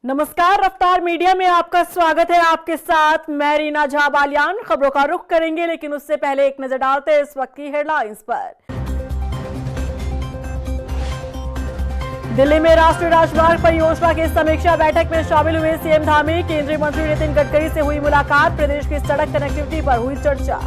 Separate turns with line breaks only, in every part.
नमस्कार, रफ्तार मीडिया में आपका स्वागत है। आपके साथ मैं रीना झा बालियान। खबरों का रुख करेंगे, लेकिन उससे पहले एक नजर डालते हैं इस वक्त की हेडलाइंस पर। दिल्ली में राष्ट्रीय राजमार्ग परियोजना की समीक्षा बैठक में शामिल हुए सीएम धामी। केंद्रीय मंत्री नितिन गडकरी से हुई मुलाकात। प्रदेश की सड़क कनेक्टिविटी पर हुई चर्चा।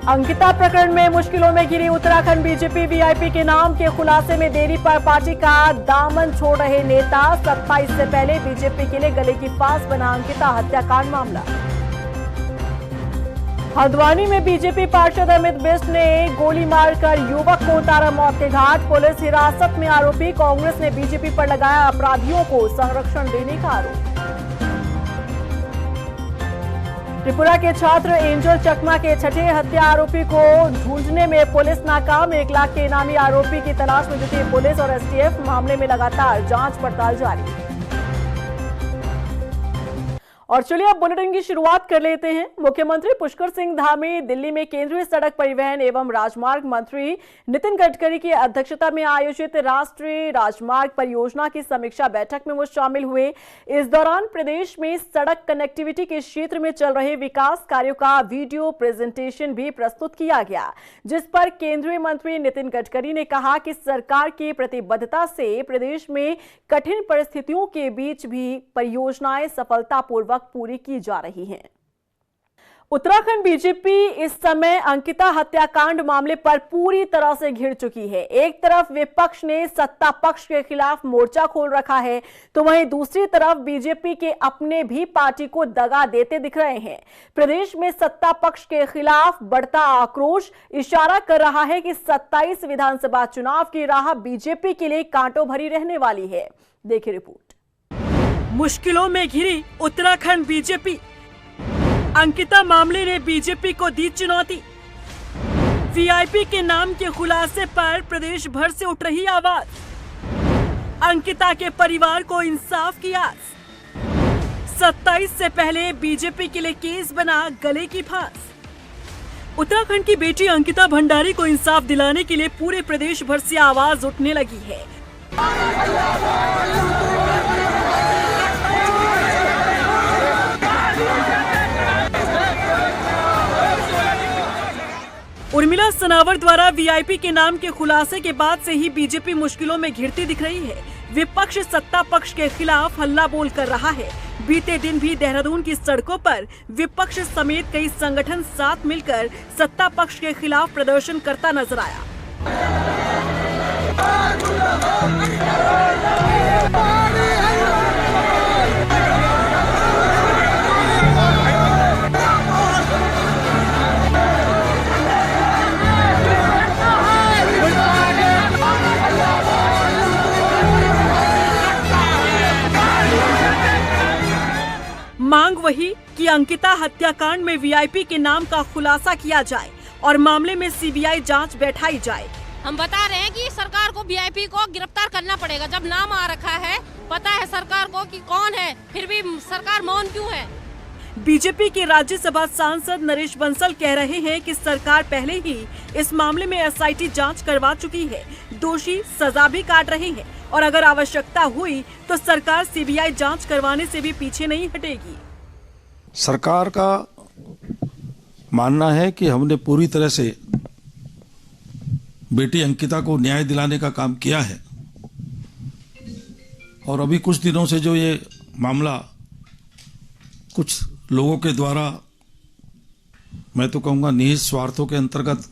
अंकिता प्रकरण में मुश्किलों में घिरी उत्तराखंड बीजेपी। वीआईपी के नाम के खुलासे में देरी पर पार्टी का दामन छोड़ रहे नेता। 27 से पहले बीजेपी के लिए गले की फांस बना अंकिता हत्याकांड मामला। हल्द्वानी में बीजेपी पार्षद अमित बिष्ट ने गोली मारकर युवक को उतारा मौत के घाट। पुलिस हिरासत में आरोपी। कांग्रेस ने बीजेपी पर लगाया अपराधियों को संरक्षण देने का आरोप। त्रिपुरा के छात्र एंजल चकमा के छठे हत्या आरोपी को ढूंढने में पुलिस नाकाम। 1 लाख के इनामी आरोपी की तलाश में जुटी पुलिस और एसटीएफ। मामले में लगातार जांच पड़ताल जारी। और चलिए अब बुलेटिन की शुरुआत कर लेते हैं। मुख्यमंत्री पुष्कर सिंह धामी दिल्ली में केंद्रीय सड़क परिवहन एवं राजमार्ग मंत्री नितिन गडकरी की अध्यक्षता में आयोजित राष्ट्रीय राजमार्ग परियोजना की समीक्षा बैठक में वो शामिल हुए। इस दौरान प्रदेश में सड़क कनेक्टिविटी के क्षेत्र में चल रहे विकास कार्यों का वीडियो प्रेजेंटेशन भी प्रस्तुत किया गया, जिस पर केंद्रीय मंत्री नितिन गडकरी ने कहा कि सरकार की प्रतिबद्धता से प्रदेश में कठिन परिस्थितियों के बीच भी परियोजनाएं सफलतापूर्वक पूरी की जा रही हैं। उत्तराखंड बीजेपी इस समय अंकिता हत्याकांड मामले पर पूरी तरह से घिर चुकी है। एक तरफ विपक्ष ने सत्ता पक्ष के खिलाफ मोर्चा खोल रखा है, तो वहीं दूसरी तरफ बीजेपी के अपने भी पार्टी को दगा देते दिख रहे हैं। प्रदेश में सत्ता पक्ष के खिलाफ बढ़ता आक्रोश इशारा कर रहा है कि 27 विधानसभा चुनाव की राह बीजेपी के लिए कांटों भरी रहने वाली है। देखिए रिपोर्ट।
मुश्किलों में घिरी उत्तराखंड बीजेपी। अंकिता मामले ने बीजेपी को दी चुनौती। वीआईपी के नाम के खुलासे पर प्रदेश भर से उठ रही आवाज। अंकिता के परिवार को इंसाफ की आस। 27 से पहले बीजेपी के लिए केस बना गले की फांस। उत्तराखंड की बेटी अंकिता भंडारी को इंसाफ दिलाने के लिए पूरे प्रदेश भर से आवाज उठने लगी है। उर्मिला सनावर द्वारा वीआईपी के नाम के खुलासे के बाद से ही बीजेपी मुश्किलों में घिरती दिख रही है। विपक्ष सत्ता पक्ष के खिलाफ हल्ला बोल कर रहा है। बीते दिन भी देहरादून की सड़कों पर विपक्ष समेत कई संगठन साथ मिलकर सत्ता पक्ष के खिलाफ प्रदर्शन करता नजर आया। मांग वही कि अंकिता हत्याकांड में वीआईपी के नाम का खुलासा किया जाए और मामले में सीबीआई जांच बैठाई जाए।
हम बता रहे हैं कि सरकार को वीआईपी को गिरफ्तार करना पड़ेगा। जब नाम आ रखा है, पता है सरकार को कि कौन है, फिर भी सरकार मौन क्यों है?
बीजेपी के राज्यसभा सांसद नरेश बंसल कह रहे हैं कि सरकार पहले ही इस मामले में एसआईटी जांच करवा चुकी है। दोषी सजा भी काट रहे हैं और अगर आवश्यकता हुई तो सरकार सीबीआई जांच करवाने से भी पीछे नहीं हटेगी।
सरकार का मानना है कि हमने पूरी तरह से बेटी अंकिता को न्याय दिलाने का काम किया है और अभी कुछ दिनों से जो ये मामला कुछ लोगों के द्वारा, मैं तो कहूँगा निहित स्वार्थों के अंतर्गत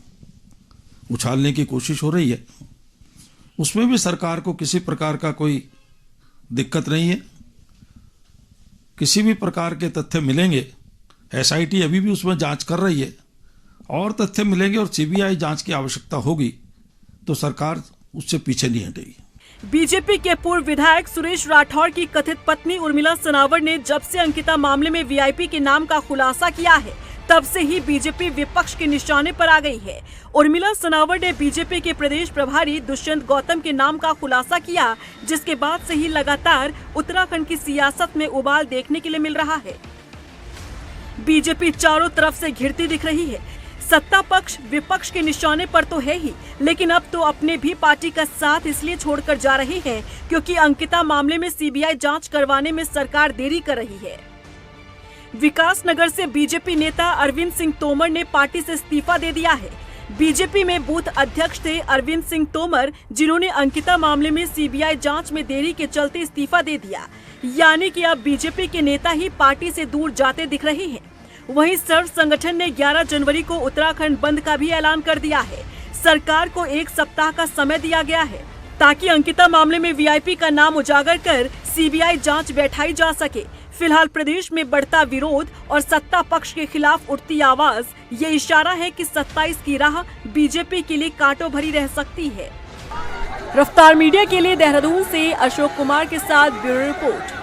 उछालने की कोशिश हो रही है, उसमें भी सरकार को किसी प्रकार का कोई दिक्कत नहीं है। किसी भी प्रकार के तथ्य मिलेंगे, एसआईटी अभी भी उसमें जांच कर रही है, और तथ्य मिलेंगे और सीबीआई जांच की आवश्यकता होगी तो सरकार उससे पीछे नहीं हटेगी।
बीजेपी के पूर्व विधायक सुरेश राठौर की कथित पत्नी उर्मिला सनावर ने जब से अंकिता मामले में वीआईपी के नाम का खुलासा किया है, तब से ही बीजेपी विपक्ष के निशाने पर आ गई है। उर्मिला सनावर ने बीजेपी के प्रदेश प्रभारी दुष्यंत गौतम के नाम का खुलासा किया, जिसके बाद से ही लगातार उत्तराखंड की सियासत में उबाल देखने के लिए मिल रहा है। बीजेपी चारों तरफ से घिरती दिख रही है। सत्ता पक्ष विपक्ष के निशाने पर तो है ही, लेकिन अब तो अपने भी पार्टी का साथ इसलिए छोड़कर जा रही है क्योंकि अंकिता मामले में सीबीआई जांच करवाने में सरकार देरी कर रही है। विकासनगर से बीजेपी नेता अरविंद सिंह तोमर ने पार्टी से इस्तीफा दे दिया है। बीजेपी में बूथ अध्यक्ष थे अरविंद सिंह तोमर, जिन्होंने अंकिता मामले में सीबीआई जांच में देरी के चलते इस्तीफा दे दिया। यानी कि अब बीजेपी के नेता ही पार्टी से दूर जाते दिख रहे हैं। वहीं सर्व संगठन ने 11 जनवरी को उत्तराखंड बंद का भी ऐलान कर दिया है। सरकार को 1 सप्ताह का समय दिया गया है ताकि अंकिता मामले में वीआईपी का नाम उजागर कर सीबीआई जांच बैठाई जा सके। फिलहाल प्रदेश में बढ़ता विरोध और सत्ता पक्ष के खिलाफ उठती आवाज ये इशारा है कि 27 की राह बीजेपी के लिए कांटों भरी रह सकती है। रफ्तार मीडिया के लिए देहरादून से अशोक कुमार के साथ ब्यूरो रिपोर्ट।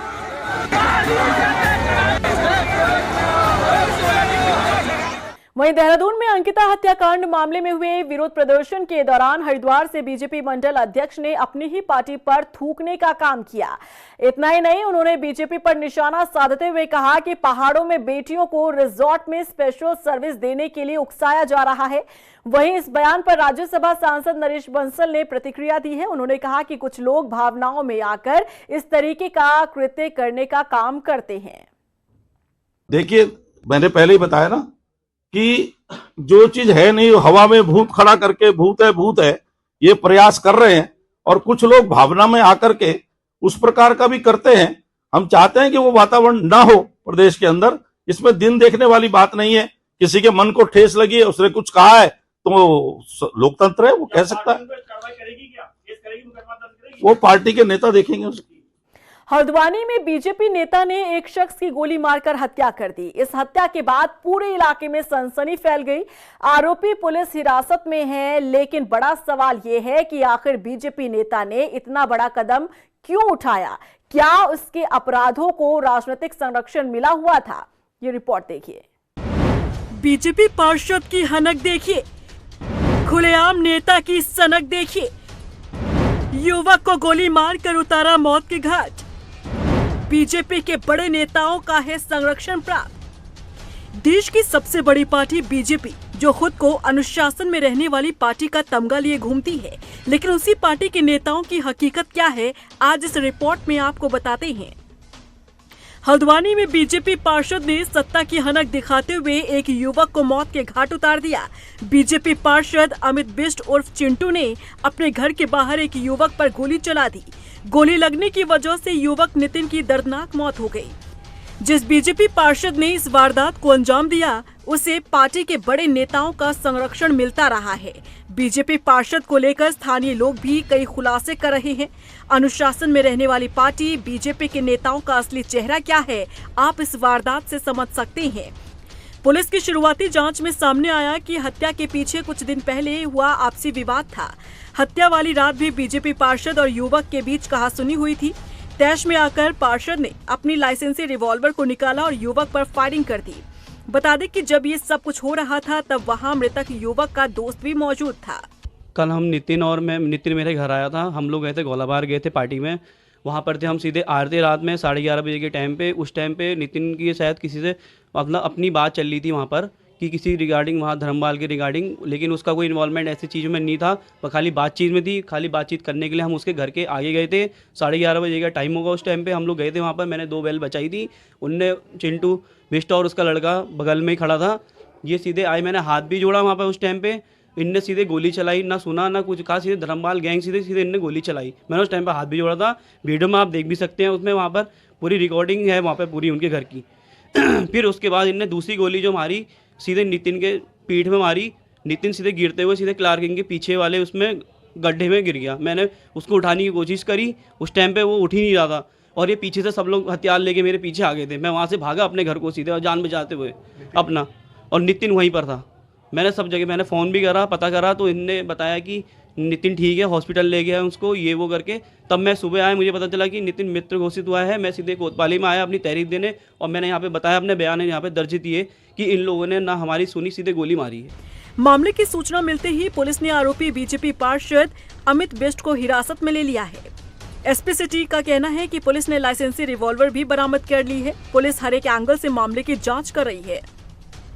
वहीं देहरादून में अंकिता हत्याकांड मामले में हुए विरोध प्रदर्शन के दौरान हरिद्वार से बीजेपी मंडल अध्यक्ष ने अपनी ही पार्टी पर थूकने का काम किया। इतना ही नहीं, उन्होंने बीजेपी पर निशाना साधते हुए कहा कि पहाड़ों में बेटियों को रिजॉर्ट में स्पेशल सर्विस देने के लिए उकसाया जा रहा है। वहीं इस बयान पर राज्यसभा सांसद नरेश बंसल ने प्रतिक्रिया दी है। उन्होंने कहा कि कुछ लोग भावनाओं में आकर इस तरीके का कृत्य करने का काम करते हैं।
देखिए, मैंने पहले ही बताया ना कि जो चीज है नहीं, हवा में भूत खड़ा करके भूत है ये प्रयास कर रहे हैं, और कुछ लोग भावना में आकर के उस प्रकार का भी करते हैं। हम चाहते हैं कि वो वातावरण ना हो प्रदेश के अंदर। इसमें दिन देखने वाली बात नहीं है। किसी के मन को ठेस लगी है, उसने कुछ कहा है तो लोकतंत्र है, वो कह सकता है। वो पार्टी के नेता देखेंगे उसकी।
हल्द्वानी में बीजेपी नेता ने एक शख्स की गोली मारकर हत्या कर दी। इस हत्या के बाद पूरे इलाके में सनसनी फैल गई। आरोपी पुलिस हिरासत में है, लेकिन बड़ा सवाल यह है कि आखिर बीजेपी नेता ने इतना बड़ा कदम क्यों उठाया? क्या उसके अपराधों को राजनीतिक संरक्षण मिला हुआ था? ये रिपोर्ट देखिए।
बीजेपी पार्षद की हनक देखिए, खुलेआम नेता की सनक देखिए। युवक को गोली मारकर उतारा मौत के घाट। बीजेपी के बड़े नेताओं का है संरक्षण प्राप्त। देश की सबसे बड़ी पार्टी बीजेपी, जो खुद को अनुशासन में रहने वाली पार्टी का तमगा लिए घूमती है, लेकिन उसी पार्टी के नेताओं की हकीकत क्या है, आज इस रिपोर्ट में आपको बताते हैं। हल्द्वानी में बीजेपी पार्षद ने सत्ता की हनक दिखाते हुए एक युवक को मौत के घाट उतार दिया। बीजेपी पार्षद अमित बिष्ट उर्फ चिंटू ने अपने घर के बाहर एक युवक पर गोली चला दी। गोली लगने की वजह से युवक नितिन की दर्दनाक मौत हो गई। जिस बीजेपी पार्षद ने इस वारदात को अंजाम दिया, उसे पार्टी के बड़े नेताओं का संरक्षण मिलता रहा है। बीजेपी पार्षद को लेकर स्थानीय लोग भी कई खुलासे कर रहे हैं। अनुशासन में रहने वाली पार्टी बीजेपी के नेताओं का असली चेहरा क्या है, आप इस वारदात से समझ सकते हैं। पुलिस की शुरुआती जांच में सामने आया कि हत्या के पीछे कुछ दिन पहले हुआ आपसी विवाद था। हत्या वाली रात भी बीजेपी पार्षद और युवक के बीच कहासुनी हुई थी। तैश में आकर पार्षद ने अपनी लाइसेंसी रिवॉल्वर को निकाला और युवक पर फायरिंग कर दी। बता दें कि जब ये सब कुछ हो रहा था, तब वहां मृतक युवक का दोस्त भी मौजूद था।
कल हम नितिन मेरे घर आया था। हम लोग गए थे गोलाबार, गए थे पार्टी में। वहाँ पर थे हम, सीधे आ रहे थे रात में 11:30 बजे के टाइम पे। उस टाइम पे नितिन की शायद किसी से अपनी बात चल रही थी वहाँ पर कि किसी रिगार्डिंग, वहाँ धर्मपाल के रिगार्डिंग, लेकिन उसका कोई इन्वॉल्वमेंट ऐसी चीज़ में नहीं था। वह खाली बातचीत में थी। खाली बातचीत करने के लिए हम उसके घर के आगे गए थे। 11:30 बजे का टाइम होगा उस टाइम पे हम लोग गए थे वहाँ पर। मैंने 2 बेल बचाई थी। उनने चिंटू बिष्ट और उसका लड़का बगल में ही खड़ा था। ये सीधे आए, मैंने हाथ भी जोड़ा वहाँ पर उस टाइम पे। इनने सीधे गोली चलाई, ना सुना ना कुछ कहा। सीधे धर्मपाल गैंग सीधे इनने गोली चलाई। मैंने उस टाइम पर हाथ भी जोड़ा था। वीडियो में आप देख भी सकते हैं, उसमें वहाँ पर पूरी रिकॉर्डिंग है वहाँ पर पूरी उनके घर की। फिर उसके बाद इनने दूसरी गोली जो मारी सीधे नितिन के पीठ में मारी। नितिन सीधे गिरते हुए सीधे क्लार्किंग के पीछे वाले उसमें गड्ढे में गिर गया। मैंने उसको उठाने की कोशिश करी, उस टाइम पे वो उठ ही नहीं रहा था और ये पीछे से सब लोग हथियार लेके मेरे पीछे आ गए थे। मैं वहाँ से भागा अपने घर को सीधे और जान बचाते हुए अपना, और नितिन वहीं पर था। मैंने सब जगह मैंने फ़ोन भी करा, पता करा, तो इनने बताया कि नितिन ठीक है, हॉस्पिटल ले गया है उसको, ये वो करके। तब मैं सुबह आया, मुझे पता चला कि नितिन मित्र घोषित हुआ है। मैं सीधे कोतवाली में आया अपनी तहरीर देने, और मैंने यहाँ पे बताया, अपने बयान यहाँ पे दर्ज दिए कि इन लोगों ने ना हमारी सुनी, सीधे गोली मारी है।
मामले की सूचना मिलते ही पुलिस ने आरोपी बीजेपी पार्षद अमित बिष्ट को हिरासत में ले लिया है। एसपी सिटी का कहना है कि पुलिस ने लाइसेंसी रिवॉल्वर भी बरामद कर ली है। पुलिस हर एक एंगल से मामले की जांच कर रही है।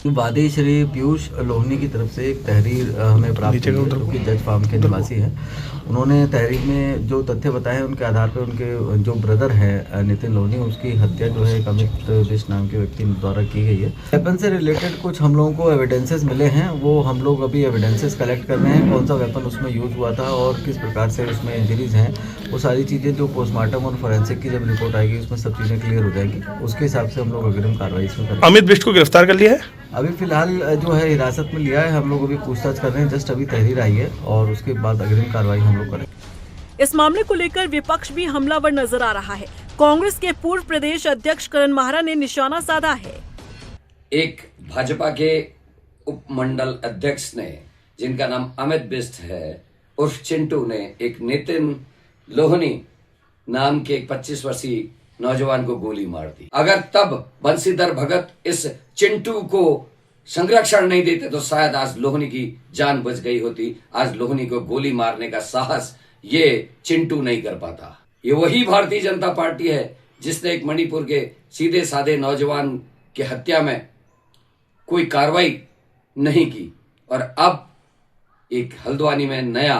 वादी श्री पीयूष लोहनी की तरफ से एक तहरीर हमें प्राप्त हुई है, जो कि जज फार्म के निवासी हैं। उन्होंने तहरीर में जो तथ्य बताए उनके आधार पर उनके जो ब्रदर है नितिन लोहनी, उसकी हत्या जो है एक अमित बिष्ट नाम के व्यक्ति द्वारा की गई है। वेपन से रिलेटेड कुछ हम लोगों को एविडेंसेस मिले हैं, वो हम लोग अभी एविडेंसेस कलेक्ट कर रहे हैं। कौन सा वेपन उसमें यूज हुआ था और किस प्रकार से उसमें इंजरीज हैं, वो सारी चीज़ें जो पोस्टमार्टम और फोरेंसिक की जब रिपोर्ट आएगी उसमें सब चीज़ें क्लियर हो जाएगी। उसके हिसाब से हम लोग अग्रिम कार्रवाई इसमें करेंगे।
अमित बिष्ट को गिरफ्तार कर लिया है?
अभी फिलहाल जो है हिरासत में लिया है, हम लोग अभी पूछताछ कर रहे हैं। जस्ट अभी तहरीर आई है और उसके बाद अग्रिम कार्रवाई हम लोग करेंगे।
इस मामले को लेकर विपक्ष भी हमलावर नजर आ रहा है। कांग्रेस के पूर्व प्रदेश अध्यक्ष करण माहरा ने निशाना साधा है।
एक भाजपा के उप मंडल अध्यक्ष ने, जिनका नाम अमित बिष्ट है उर्फ चिंटू ने, एक नितिन लोहनी नाम के एक 25 वर्षीय नौजवान को गोली मार दी। अगर तब बंशीधर भगत इस चिंटू को संरक्षण नहीं देते तो शायद आज लोहनी की जान बच गई होती। आज लोहनी को गोली मारने का साहस ये चिंटू नहीं कर पाता। ये वही भारतीय जनता पार्टी है जिसने एक मणिपुर के सीधे साधे नौजवान की हत्या में कोई कार्रवाई नहीं की, और अब एक हल्द्वानी में नया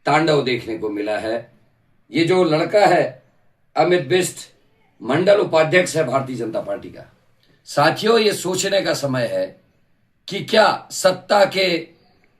तांडव देखने को मिला है। ये जो लड़का है अमित बिष्ट, मंडल उपाध्यक्ष है भारतीय जनता पार्टी का। साथियों, ये सोचने का समय है कि क्या सत्ता के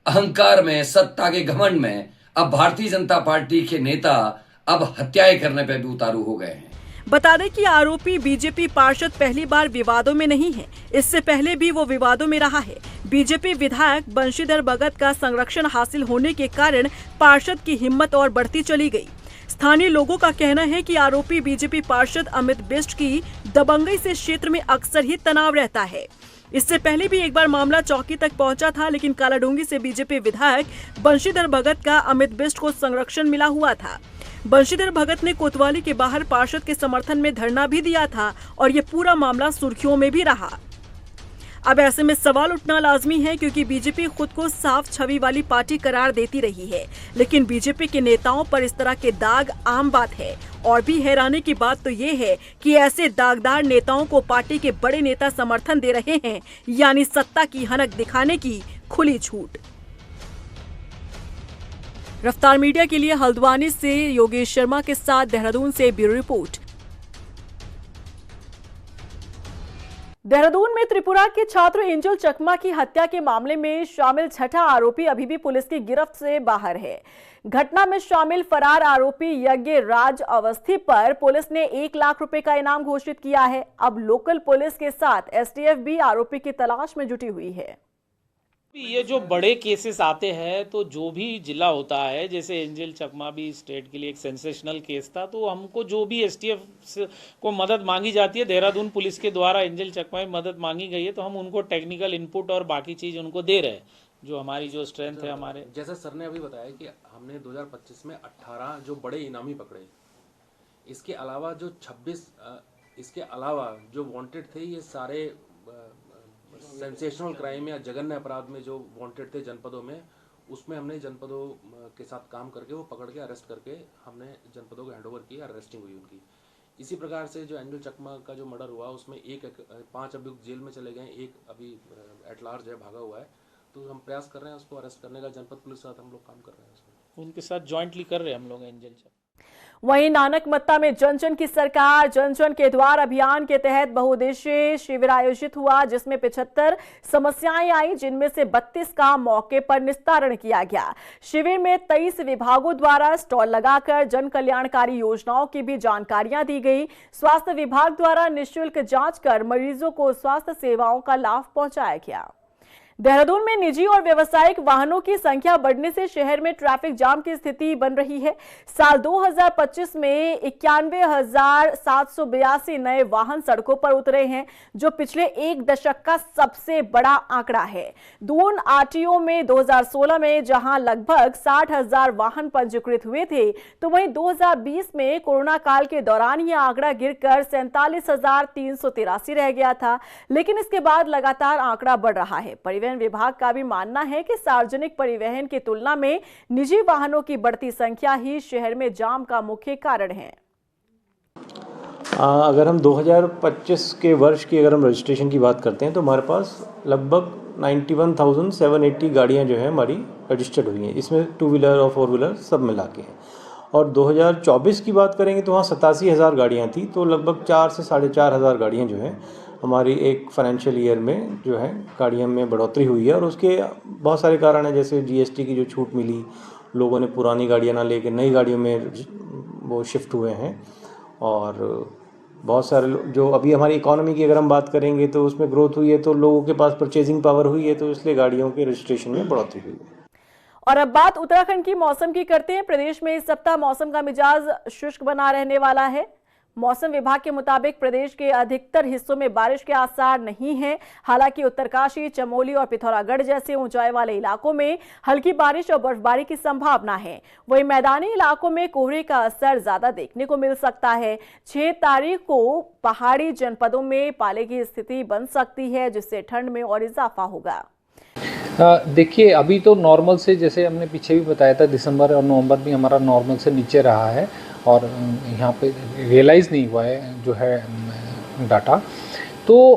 अहंकार में, सत्ता के घमंड में अब भारतीय जनता पार्टी के नेता अब हत्याएं करने पे भी उतारू हो गए हैं।
बता दें कि आरोपी बीजेपी पार्षद पहली बार विवादों में नहीं है, इससे पहले भी वो विवादों में रहा है। बीजेपी विधायक बंशीधर भगत का संरक्षण हासिल होने के कारण पार्षद की हिम्मत और बढ़ती चली गई। स्थानीय लोगों का कहना है कि आरोपी बीजेपी पार्षद अमित बिष्ट की दबंगई से क्षेत्र में अक्सर ही तनाव रहता है। इससे पहले भी एक बार मामला चौकी तक पहुंचा था, लेकिन कालाडूंगी से बीजेपी विधायक बंशीधर भगत का अमित बिष्ट को संरक्षण मिला हुआ था। बंशीधर भगत ने कोतवाली के बाहर पार्षद के समर्थन में धरना भी दिया था और ये पूरा मामला सुर्खियों में भी रहा। अब ऐसे में सवाल उठना लाजमी है, क्योंकि बीजेपी खुद को साफ छवि वाली पार्टी करार देती रही है, लेकिन बीजेपी के नेताओं पर इस तरह के दाग आम बात है। और भी हैरानी की बात तो ये है कि ऐसे दागदार नेताओं को पार्टी के बड़े नेता समर्थन दे रहे हैं, यानी सत्ता की हनक दिखाने की खुली छूट। रफ्तार मीडिया के लिए हल्द्वानी से योगेश शर्मा के साथ देहरादून से ब्यूरो रिपोर्ट।
देहरादून में त्रिपुरा के छात्र एंजल चकमा की हत्या के मामले में शामिल छठा आरोपी अभी भी पुलिस की गिरफ्त से बाहर है। घटना में शामिल फरार आरोपी यज्ञ राज अवस्थी पर पुलिस ने 1 लाख रुपए का इनाम घोषित किया है। अब लोकल पुलिस के साथ एसटीएफ भी आरोपी की तलाश में जुटी हुई है।
ये जो बड़े केसेस आते हैं तो जो भी जिला होता है, जैसे एंजल चकमा भी स्टेट के लिए एक सेंसेशनल केस था, तो हमको जो भी एसटीएफ को मदद मांगी जाती है, देहरादून पुलिस के द्वारा एंजल चकमा में मदद मांगी गई है, तो हम उनको टेक्निकल इनपुट और बाकी चीज़ उनको दे रहे हैं, जो हमारी जो स्ट्रेंथ है हमारे।
जैसे सर ने अभी बताया कि हमने 2025 में 18 जो बड़े इनामी पकड़े, इसके अलावा जो 26 इसके अलावा जो वांटेड थे, ये सारे सेंसेशनल क्राइम या जघन्य अपराध में जो वांटेड थे जनपदों में, उसमें हमने जनपदों के साथ काम करके वो पकड़ के अरेस्ट करके हमने जनपदों को हैंडओवर किया, अरेस्टिंग हुई उनकी। इसी प्रकार से जो एंजल चकमा का जो मर्डर हुआ, उसमें 5 अभियुक्त जेल में चले गए, 1 अभी एट लार्ज है, भागा हुआ है। तो हम प्रयास कर रहे हैं उसको अरेस्ट करने का, जनपद पुलिस के साथ हम लोग काम कर रहे हैं उसमें,
उनके साथ जॉइंटली कर रहे हैं हम लोग एंजल चकमा।
वहीं नानकमत्ता में जन जन की सरकार जन जन के द्वार अभियान के तहत बहुउद्देशीय शिविर आयोजित हुआ, जिसमें 75 समस्याएं आई, जिनमें से 32 का मौके पर निस्तारण किया गया। शिविर में 23 विभागों द्वारा स्टॉल लगाकर जन कल्याणकारी योजनाओं की भी जानकारियां दी गई। स्वास्थ्य विभाग द्वारा निःशुल्क जांच कर मरीजों को स्वास्थ्य सेवाओं का लाभ पहुंचाया गया। देहरादून में निजी और व्यावसायिक वाहनों की संख्या बढ़ने से शहर में ट्रैफिक जाम की स्थिति बन रही है। साल 2025 में 91,782 नए वाहन सड़कों पर उतरे हैं, जो पिछले 1 दशक का सबसे बड़ा आंकड़ा है। दून आरटीओ में 2016 में जहां लगभग 60,000 वाहन पंजीकृत हुए थे, तो वहीं 2020 में कोरोना काल के दौरान यह आंकड़ा गिरकर 47,383 रह गया था, लेकिन इसके बाद लगातार आंकड़ा बढ़ रहा है। परिवहन विभाग का भी मानना है कि सार्वजनिक परिवहन की तुलना में निजी वाहनों की बढ़ती संख्या ही शहर में जाम का मुख्य कारण है।
अगर हम 2025 के वर्ष की अगर हम रजिस्ट्रेशन की बात करते हैं तो हमारे पास लगभग 91,780 गाड़ियाँ जो है हमारी रजिस्टर्ड हुई हैं, इसमें 2 व्हीलर और 4 व्हीलर सब मिला के हैं। और 2024 की बात करेंगे तो वहाँ 87,000 गाड़ियाँ थी, तो लगभग 4 से 4,500 गाड़ियाँ जो हैं हमारी एक फाइनेंशियल ईयर में जो है गाड़ियों में बढ़ोतरी हुई है। और उसके बहुत सारे कारण हैं, जैसे जीएसटी की जो छूट मिली, लोगों ने पुरानी गाड़ियाँ ना लेकर नई गाड़ियों में वो शिफ्ट हुए हैं। और बहुत सारे जो अभी हमारी इकोनॉमी की अगर हम बात करेंगे तो उसमें ग्रोथ हुई है, तो लोगों के पास परचेजिंग पावर हुई है, तो इसलिए गाड़ियों के रजिस्ट्रेशन में बढ़ोतरी हुई है।
और अब बात उत्तराखंड की मौसम की करते हैं। प्रदेश में इस सप्ताह मौसम का मिजाज शुष्क बना रहने वाला है। मौसम विभाग के मुताबिक प्रदेश के अधिकतर हिस्सों में बारिश के आसार नहीं हैं। हालांकि उत्तरकाशी, चमोली और पिथौरागढ़ जैसे ऊंचाई वाले इलाकों में हल्की बारिश और बर्फबारी की संभावना है। वहीं मैदानी इलाकों में कोहरे का असर ज्यादा देखने को मिल सकता है। 6 तारीख को पहाड़ी जनपदों में पाले की स्थिति बन सकती है, जिससे ठंड में और इजाफा होगा।
देखिए, अभी तो नॉर्मल से, जैसे हमने पीछे भी बताया था, दिसंबर और नवंबर भी हमारा नॉर्मल से नीचे रहा है और यहाँ पे रियलाइज़ नहीं हुआ है जो है डाटा। तो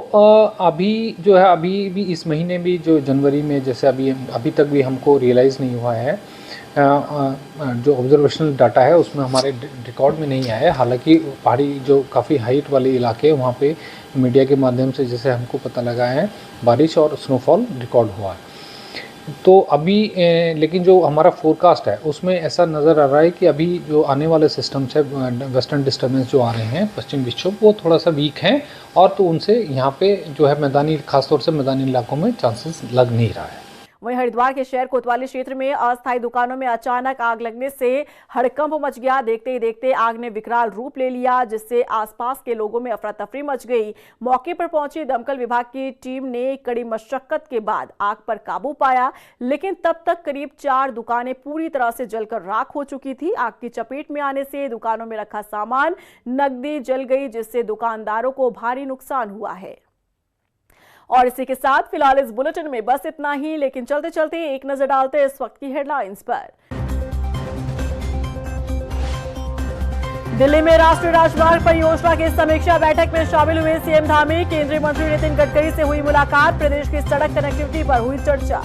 अभी जो है, अभी भी इस महीने भी जो जनवरी में, जैसे अभी तक भी हमको रियलाइज़ नहीं हुआ है। जो ऑब्जर्वेशनल डाटा है उसमें हमारे रिकॉर्ड में नहीं आया है। हालांकि पहाड़ी जो काफ़ी हाइट वाले इलाके हैं वहाँ पे मीडिया के माध्यम से जैसे हमको पता लगा है बारिश और स्नोफॉल रिकॉर्ड हुआ है। तो अभी लेकिन जो हमारा फोरकास्ट है उसमें ऐसा नज़र आ रहा है कि अभी जो आने वाले सिस्टम्स है, वेस्टर्न डिस्टर्बेंस जो आ रहे हैं पश्चिम विक्षोभ, वो थोड़ा सा वीक हैं और तो उनसे यहाँ पे जो है मैदानी, खासतौर से मैदानी इलाकों में चांसेस लग नहीं रहा है।
वहीं हरिद्वार के शहर कोतवाली क्षेत्र में अस्थायी दुकानों में अचानक आग लगने से हड़कंप मच गया। देखते ही देखते आग ने विकराल रूप ले लिया, जिससे आसपास के लोगों में अफरा तफरी मच गई। मौके पर पहुंची दमकल विभाग की टीम ने कड़ी मशक्कत के बाद आग पर काबू पाया, लेकिन तब तक करीब 4 दुकानें पूरी तरह से जलकर राख हो चुकी थी। आग की चपेट में आने से दुकानों में रखा सामान, नकदी जल गई, जिससे दुकानदारों को भारी नुकसान हुआ है। और इसी के साथ फिलहाल इस बुलेटिन में बस इतना ही, लेकिन चलते चलते एक नजर डालते हैं इस वक्त की हेडलाइंस पर। दिल्ली में राष्ट्रीय राजमार्ग परियोजना की समीक्षा बैठक में शामिल हुए सीएम धामी। केंद्रीय मंत्री नितिन गडकरी से हुई मुलाकात। प्रदेश की सड़क कनेक्टिविटी पर हुई चर्चा।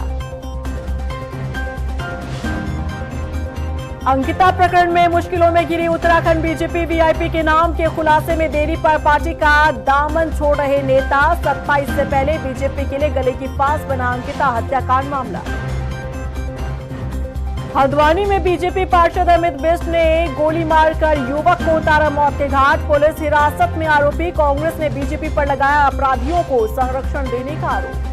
अंकिता प्रकरण में मुश्किलों में घिरी उत्तराखंड बीजेपी। वीआईपी के नाम के खुलासे में देरी पर पार्टी का दामन छोड़ रहे नेता। 27 से पहले बीजेपी के लिए गले की फांस बना अंकिता हत्याकांड मामला। हल्द्वानी में बीजेपी पार्षद अमित बिष्ट ने गोली मारकर युवक को उतारा मौत के घाट। पुलिस हिरासत में आरोपी। कांग्रेस ने बीजेपी पर लगाया अपराधियों को संरक्षण देने का आरोप।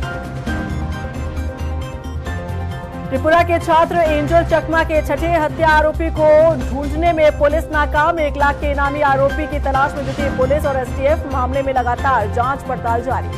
त्रिपुरा के छात्र एंजल चकमा के छठे हत्या आरोपी को ढूंढने में पुलिस नाकाम। 1 लाख के इनामी आरोपी की तलाश में जुटी पुलिस और एसटीएफ। मामले में लगातार जांच पड़ताल जारी।